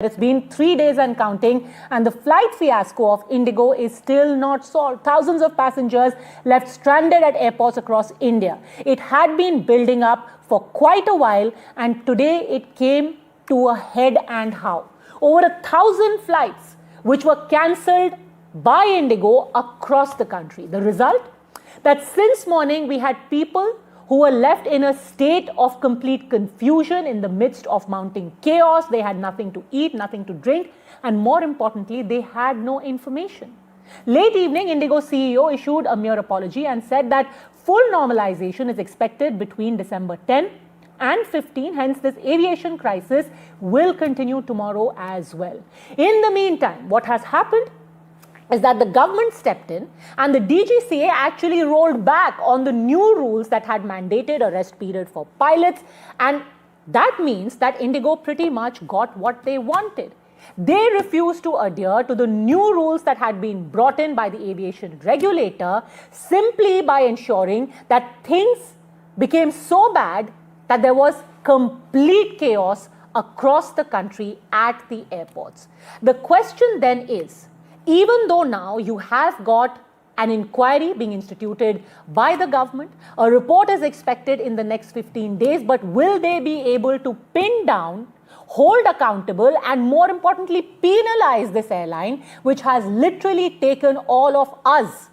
It's been 3 days and counting, and the flight fiasco of Indigo is still not solved. Thousands of passengers left stranded at airports across India. It had been building up for quite a while, and today it came to a head. And how? Over 1,000 flights which were cancelled by Indigo across the country. The result? That since morning we had people who were left in a state of complete confusion in the midst of mounting chaos. They had nothing to eat, nothing to drink, and more importantly, they had no information. Late evening, Indigo CEO issued a mere apology and said that full normalization is expected between December 10 and 15, hence this aviation crisis will continue tomorrow as well. In the meantime, what has happened is that the government stepped in and the DGCA actually rolled back on the new rules that had mandated a rest period for pilots, and that means that Indigo pretty much got what they wanted. They refused to adhere to the new rules that had been brought in by the aviation regulator simply by ensuring that things became so bad that there was complete chaos across the country at the airports. The question then is, even though now you have got an inquiry being instituted by the government, a report is expected in the next 15 days, but will they be able to pin down, hold accountable, and more importantly, penalize this airline, which has literally taken all of us,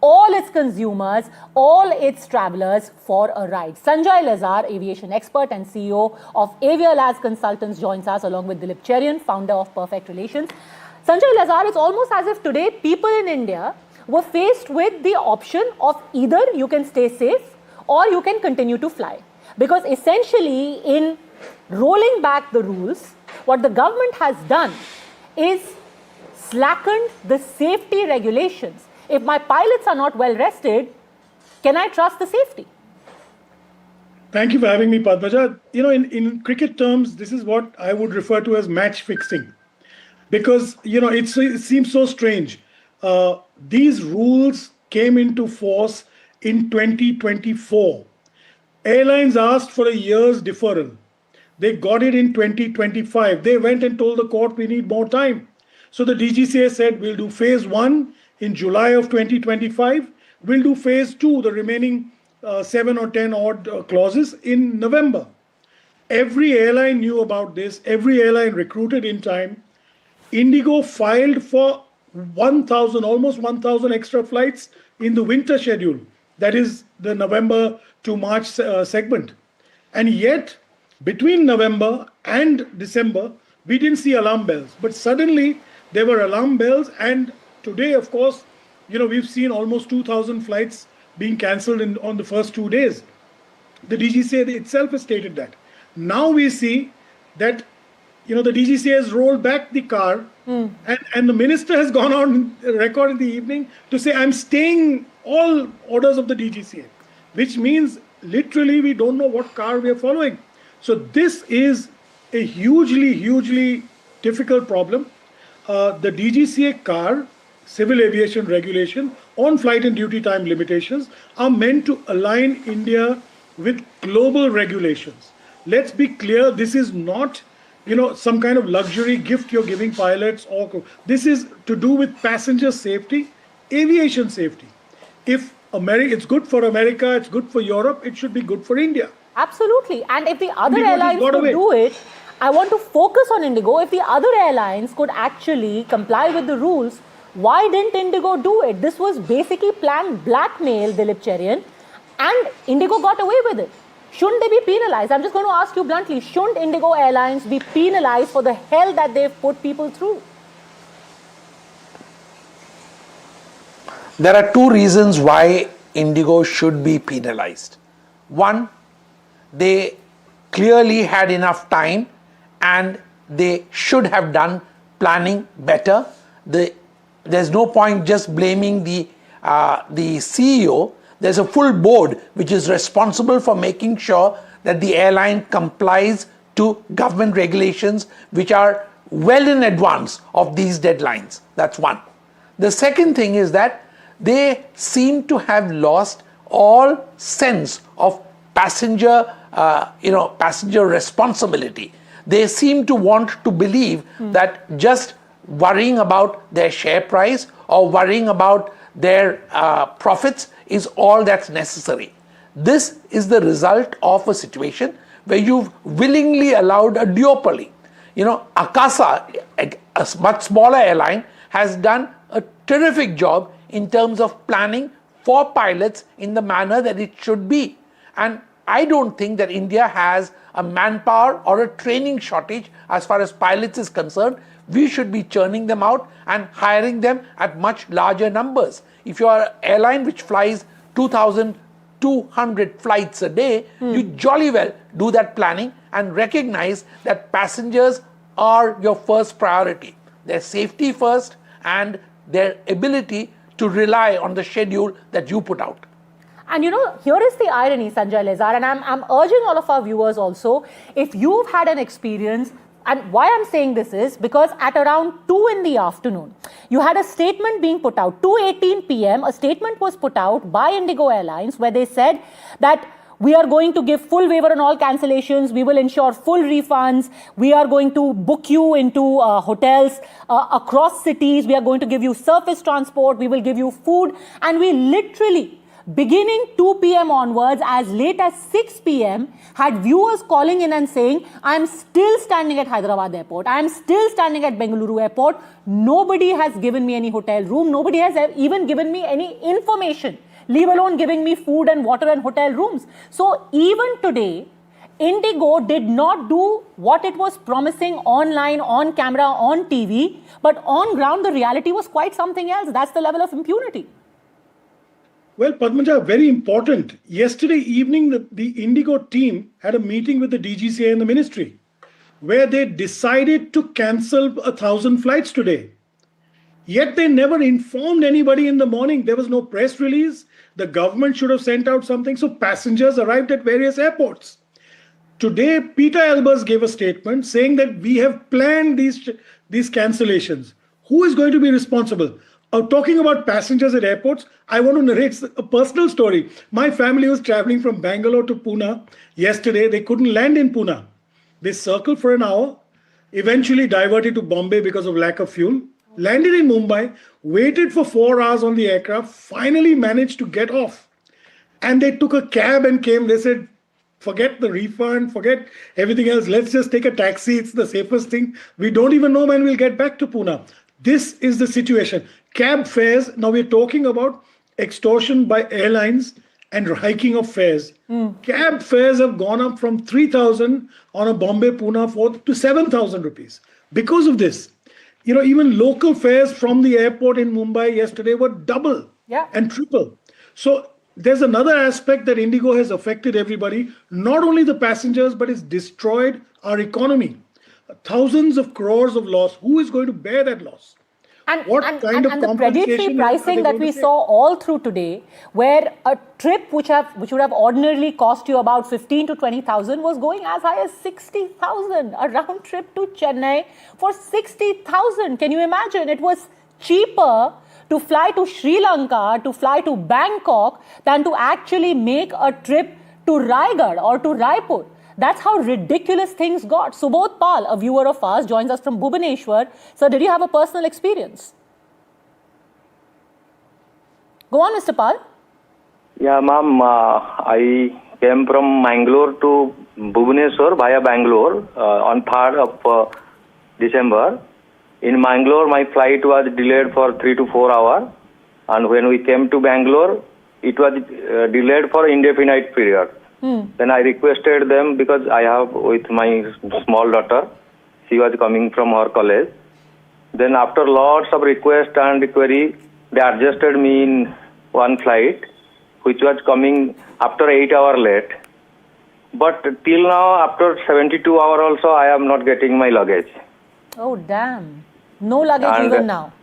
all its consumers, all its travelers for a ride? Sanjay Lazar, aviation expert and CEO of Avial Labs Consultants, joins us along with Dilip Cherian, founder of Perfect Relations. Sanjay Lazar, it's almost as if today people in India were faced with the option of either you can stay safe or you can continue to fly. Because essentially in rolling back the rules, what the government has done is slackened the safety regulations. If my pilots are not well rested, can I trust the safety? Thank you for having me, Padmaja. You know, in cricket terms, this is what I would refer to as match fixing. Because, you know, it seems so strange. These rules came into force in 2024. Airlines asked for a year's deferral. They got it in 2025. They went and told the court, we need more time. So the DGCA said, we'll do phase 1 in July of 2025. We'll do phase 2, the remaining 7 or 10 odd clauses, in November. Every airline knew about this. Every airline recruited in time. Indigo filed for 1,000, almost 1,000 extra flights in the winter schedule. That is the November to March segment. And yet, between November and December, we didn't see alarm bells. But suddenly, there were alarm bells. And today, of course, you know, we've seen almost 2,000 flights being cancelled on the first 2 days. The DGCA itself has stated that. Now we see that, you know, the DGCA has rolled back the car, and the minister has gone on record in the evening to say, I'm staying all orders of the DGCA, which means literally we don't know what car we are following. So this is a hugely difficult problem. The DGCA car, civil aviation regulation on flight and duty time limitations are meant to align India with global regulations. Let's be clear, this is not, you know, some kind of luxury gift you're giving pilots, or this is to do with passenger safety, aviation safety. If it's good for America, it's good for Europe, it should be good for India. Absolutely. And if the other airlines could do it, I want to focus on Indigo. If the other airlines could actually comply with the rules, why didn't Indigo do it? This was basically planned blackmail, Dilip Cherian, and Indigo got away with it. Shouldn't they be penalized? I'm just going to ask you bluntly, shouldn't Indigo Airlines be penalized for the hell that they've put people through? There are two reasons why Indigo should be penalized. One, they clearly had enough time and they should have done planning better. There's no point just blaming the CEO. There's a full board which is responsible for making sure that the airline complies to government regulations which are well in advance of these deadlines. That's one. The second thing is that they seem to have lost all sense of passenger responsibility. they seem to want to believe that just worrying about their share price or worrying about their profits is all that's necessary. This is the result of a situation where you've willingly allowed a duopoly. Akasa, a much smaller airline, has done a terrific job in terms of planning for pilots in the manner that it should be. And I don't think that India has a manpower or a training shortage as far as pilots is concerned. We should be churning them out and hiring them at much larger numbers. If you are an airline which flies 2,200 flights a day, you jolly well do that planning and recognize that passengers are your first priority. Their safety first and their ability to rely on the schedule that you put out. And here is the irony, Sanjay Lezar, and I'm urging all of our viewers also, if you've had an experience, and why I'm saying this is because at around 2 in the afternoon, you had a statement being put out, 2:18 p.m., a statement was put out by Indigo Airlines where they said that we are going to give full waiver on all cancellations, we will ensure full refunds, we are going to book you into hotels across cities, we are going to give you surface transport, we will give you food, and we literally, beginning 2 p.m. onwards, as late as 6 p.m., had viewers calling in and saying, I'm still standing at Hyderabad airport, I'm still standing at Bengaluru airport, nobody has given me any hotel room, nobody has even given me any information, leave alone giving me food and water and hotel rooms. So even today, Indigo did not do what it was promising online, on camera, on TV, but on ground the reality was quite something else. That's the level of impunity. Well, Padmaja, very important. Yesterday evening, the Indigo team had a meeting with the DGCA and the ministry where they decided to cancel 1,000 flights today. Yet they never informed anybody in the morning. There was no press release. The government should have sent out something. So passengers arrived at various airports. Today, Peter Elbers gave a statement saying that we have planned these cancellations. Who is going to be responsible? Talking about passengers at airports, I want to narrate a personal story. My family was traveling from Bangalore to Pune yesterday. They couldn't land in Pune. They circled for an hour, eventually diverted to Bombay because of lack of fuel, landed in Mumbai, waited for 4 hours on the aircraft, finally managed to get off. And they took a cab and came. They said, forget the refund, forget everything else. Let's just take a taxi. It's the safest thing. We don't even know when we'll get back to Pune. This is the situation. Cab fares, now we're talking about extortion by airlines and hiking of fares. Cab fares have gone up from 3,000 on a Bombay-Pune fourth to 7,000 rupees. Because of this, even local fares from the airport in Mumbai yesterday were double and triple. So there's another aspect that Indigo has affected everybody, not only the passengers, but it's destroyed our economy. Thousands of crores of loss. Who is going to bear that loss? And the predatory pricing that we saw all through today, where a trip which would have ordinarily cost you about 15 to 20,000 was going as high as 60,000. A round trip to Chennai for 60,000. Can you imagine? It was cheaper to fly to Sri Lanka, to fly to Bangkok, than to actually make a trip to Raigad or to Raipur. That's how ridiculous things got. Subodh Pal, a viewer of ours, joins us from Bhubaneswar. Sir, did you have a personal experience? Go on, Mr. Pal. Yeah, ma'am. I came from Mangalore to Bhubaneswar via Bangalore on 3rd of December. In Mangalore, my flight was delayed for 3 to 4 hours. And when we came to Bangalore, it was delayed for indefinite period. Then I requested them because I have with my small daughter. She was coming from her college. Then after lots of requests and query, they adjusted me in one flight, which was coming after 8 hours late. But till now, after 72 hours also, I am not getting my luggage. Oh, damn. No luggage even now?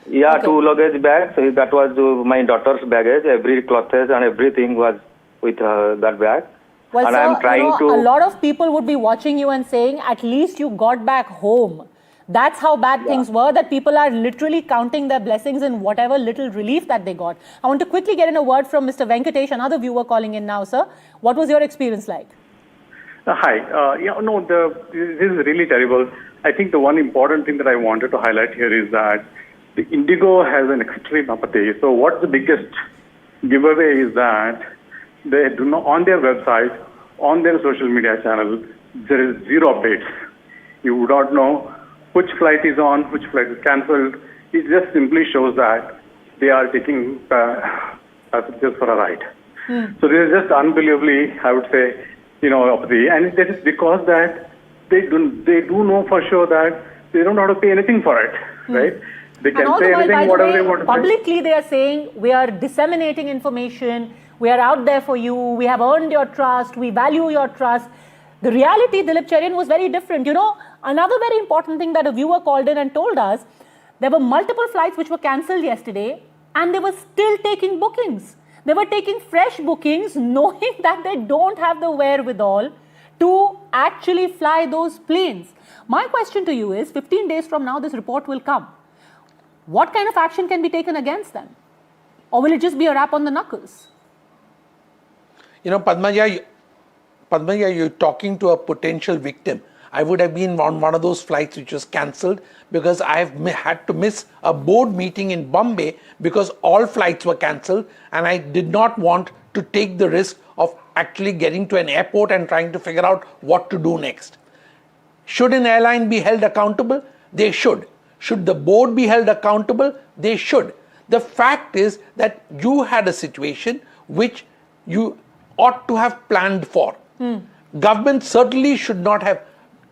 Yeah, okay. 2 luggage bags. That was my daughter's baggage. Every clothes and everything was with that bag. Well, and sir, I'm trying a lot of people would be watching you and saying, at least you got back home. That's how bad things were, that people are literally counting their blessings in whatever little relief that they got. I want to quickly get in a word from Mr. Venkatesh, another viewer calling in now, sir. What was your experience like? Hi. This is really terrible. I think the one important thing that I wanted to highlight here is that the Indigo has an extreme apathy. So what's the biggest giveaway is that they do not, on their website, on their social media channel, there is zero updates. You would not know which flight is on, which flight is cancelled. It just simply shows that they are taking passengers for a ride. So this is just unbelievably, I would say, apathy. And that is because that they do know for sure that they don't have to pay anything for it, right? They can say anything, whatever they want to say. Publicly, they are saying, we are disseminating information, we are out there for you, we have earned your trust, we value your trust. The reality, Dilip Cherian, was very different. Another very important thing that a viewer called in and told us, there were multiple flights which were cancelled yesterday and they were still taking bookings. They were taking fresh bookings knowing that they don't have the wherewithal to actually fly those planes. My question to you is, 15 days from now, this report will come. What kind of action can be taken against them? Or will it just be a rap on the knuckles? Padmaja, you're talking to a potential victim. I would have been on one of those flights which was cancelled because I have had to miss a board meeting in Bombay because all flights were cancelled and I did not want to take the risk of actually getting to an airport and trying to figure out what to do next. Should an airline be held accountable? They should. Should the board be held accountable? They should. The fact is that you had a situation which you ought to have planned for. Government certainly should not have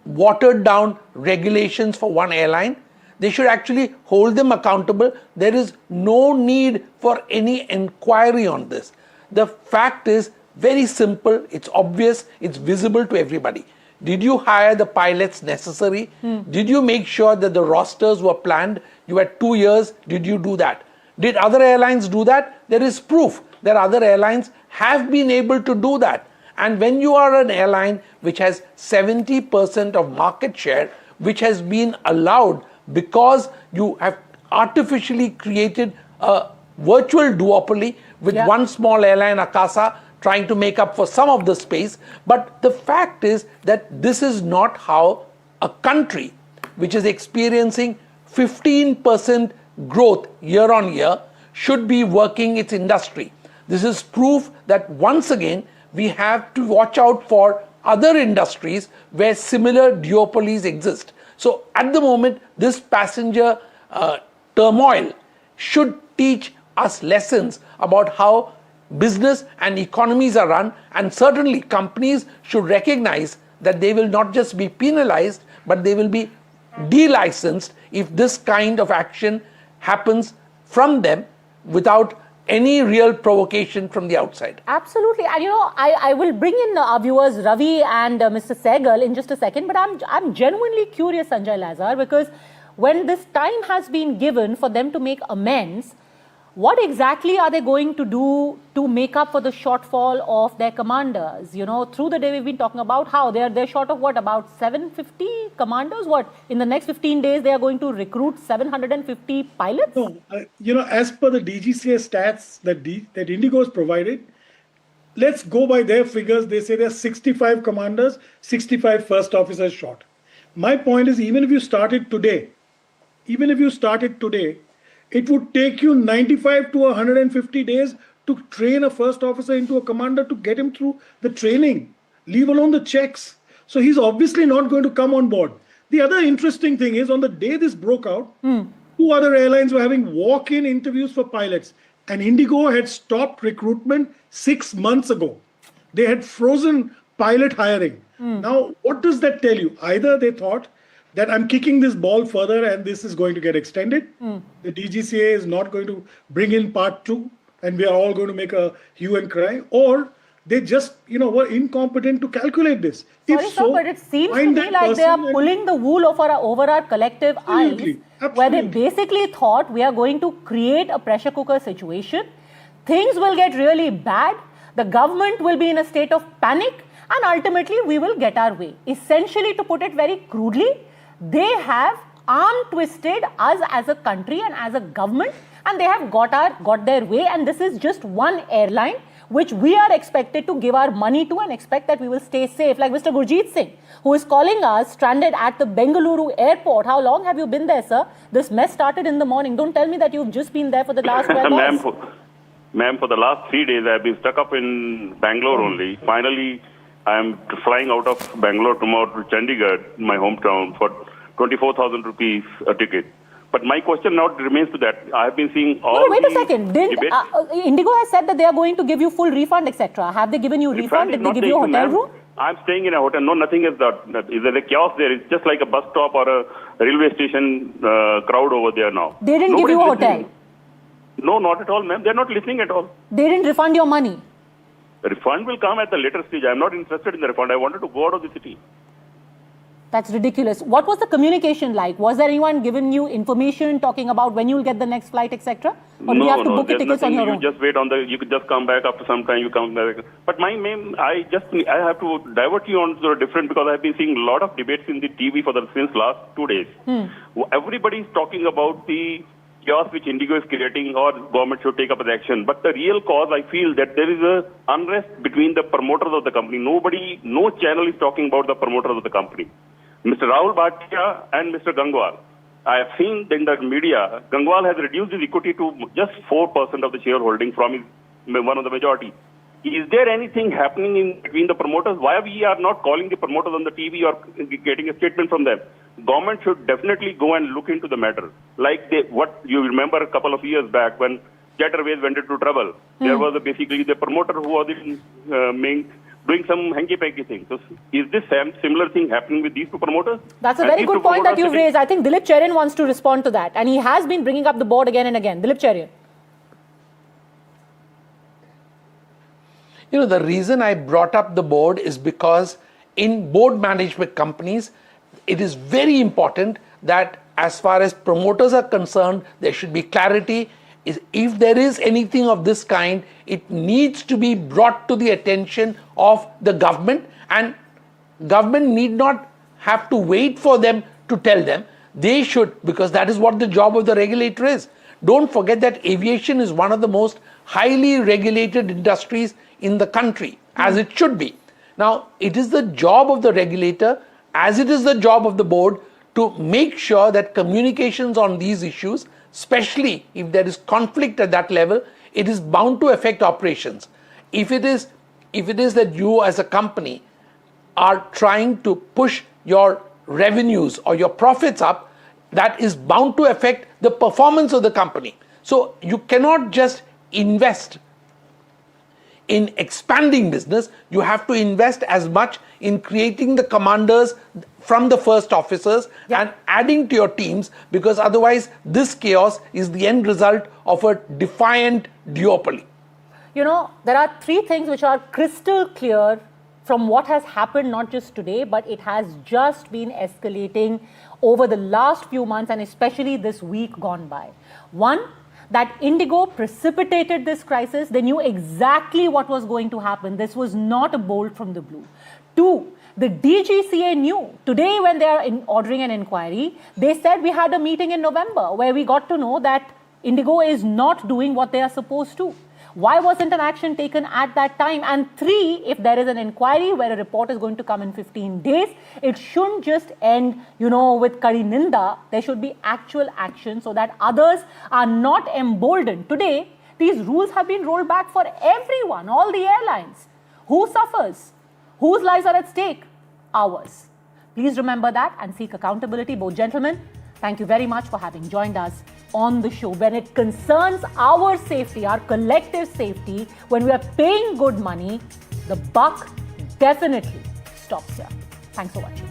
watered down regulations for one airline. They should actually hold them accountable. There is no need for any inquiry on this. The fact is very simple, it's obvious, it's visible to everybody. Did you hire the pilots necessary? Did you make sure that the rosters were planned? You had 2 years, did you do that? Did other airlines do that? There is proof that other airlines have been able to do that. And when you are an airline which has 70% of market share, which has been allowed because you have artificially created a virtual duopoly with one small airline, Akasa, trying to make up for some of the space. But the fact is that this is not how a country which is experiencing 15% growth year on year should be working its industry. This is proof that once again, we have to watch out for other industries where similar duopolies exist. So at the moment, this passenger turmoil should teach us lessons about how business and economies are run, and certainly companies should recognize that they will not just be penalized, but they will be de-licensed if this kind of action happens from them without any real provocation from the outside. Absolutely. And I will bring in our viewers Ravi and Mr. Sehgal in just a second, but I'm genuinely curious, Sanjay Lazar, because when this time has been given for them to make amends, what exactly are they going to do to make up for the shortfall of their commanders? Through the day we've been talking about how they're short of about 750 commanders. In the next 15 days they are going to recruit 750 pilots? No, as per the DGCA stats that Indigo has provided, let's go by their figures. They say there are 65 commanders, 65 first officers short. My point is, even if you started today, it would take you 95 to 150 days to train a first officer into a commander to get him through the training, leave alone the checks. So he's obviously not going to come on board. The other interesting thing is, on the day this broke out, 2 other airlines were having walk-in interviews for pilots, and Indigo had stopped recruitment 6 months ago. They had frozen pilot hiring. Now, what does that tell you? Either they thought that I'm kicking this ball further and this is going to get extended. The DGCA is not going to bring in part 2 and we are all going to make a hue and cry, or they just, were incompetent to calculate this. Sorry, sir, but it seems to me like they are pulling the wool over our collective eyes, where they basically thought we are going to create a pressure cooker situation. Things will get really bad. The government will be in a state of panic and ultimately we will get our way. Essentially, to put it very crudely, they have arm twisted us as a country and as a government, and they have got their way. And this is just one airline which we are expected to give our money to and expect that we will stay safe. Like Mr. Gurjeet Singh, who is calling us stranded at the Bengaluru airport. How long have you been there, sir? This mess started in the morning. Don't tell me that you've just been there for the last 12 hours. Ma'am, for the last 3 days, I've been stuck up in Bangalore only. Finally, I'm flying out of Bangalore tomorrow to Chandigarh, my hometown, for 24,000 rupees a ticket. But my question now remains to that. I have been seeing all. No, wait a second. Indigo has said that they are going to give you full refund, etc. Have they given you refund? Did they give you a hotel room? I'm staying in a hotel. No, nothing is that. Is there a chaos there? It's just like a bus stop or a railway station crowd over there now. They didn't give you a hotel? No, not at all, ma'am. They're not listening at all. They didn't refund your money? The refund will come at the later stage. I'm not interested in the refund. I wanted to go out of the city. That's ridiculous. What was the communication like? Was there anyone giving you information talking about when you'll get the next flight, etc.? Or do you have to book your tickets on your own? You just wait on you could just come back after some time. You come back. But I have to divert you on to a different, because I've been seeing a lot of debates in the TV since last 2 days. Everybody is talking about the chaos which Indigo is creating, or government should take up an action. But the real cause, I feel that there is a unrest between the promoters of the company. No channel is talking about the promoters of the company. Mr. Rahul Bhatia and Mr. Gangwal. I have seen in the media, Gangwal has reduced his equity to just 4% of the shareholding from one of the majority. Is there anything happening in between the promoters? Why we are not calling the promoters on the TV or getting a statement from them? Government should definitely go and look into the matter. Like what you remember a couple of years back when Jet Airways went into trouble. There was basically the promoter who was doing some hanky-panky thing. So is this similar thing happening with these two promoters? That's a very good point that you've raised. I think Dilip Cherian wants to respond to that. And he has been bringing up the board again and again. Dilip Cherian. You know, the reason I brought up the board is because in board management companies, it is very important that as far as promoters are concerned, there should be clarity. If there is anything of this kind, it needs to be brought to the attention of the government, and government need not have to wait for them to tell them. They should, because that is what the job of the regulator is. Don't forget that aviation is one of the most highly regulated industries in the country, as it should be. Now, it is the job of the regulator, as it is the job of the board, to make sure that communications on these issues, especially if there is conflict at that level, it is bound to affect operations. If it is that you as a company are trying to push your revenues or your profits up, that is bound to affect the performance of the company. So you cannot just invest in expanding business. You have to invest as much in creating the commanders from the first officers and adding to your teams, because otherwise this chaos is the end result of a defiant duopoly. You know, there are three things which are crystal clear from what has happened, not just today, but it has just been escalating over the last few months and especially this week gone by. One, that Indigo precipitated this crisis. They knew exactly what was going to happen. This was not a bolt from the blue. Two, the DGCA knew. Today, when they are ordering an inquiry, they said we had a meeting in November where we got to know that Indigo is not doing what they are supposed to. Why wasn't an action taken at that time? And three, if there is an inquiry where a report is going to come in 15 days, it shouldn't just end, with Kari Ninda. There should be actual action so that others are not emboldened. Today, these rules have been rolled back for everyone, all the airlines. Who suffers? Whose lives are at stake? Ours. Please remember that and seek accountability. Both gentlemen, thank you very much for having joined us on the show. When it concerns our safety, our collective safety, when we are paying good money, the buck definitely stops here. Thanks for watching.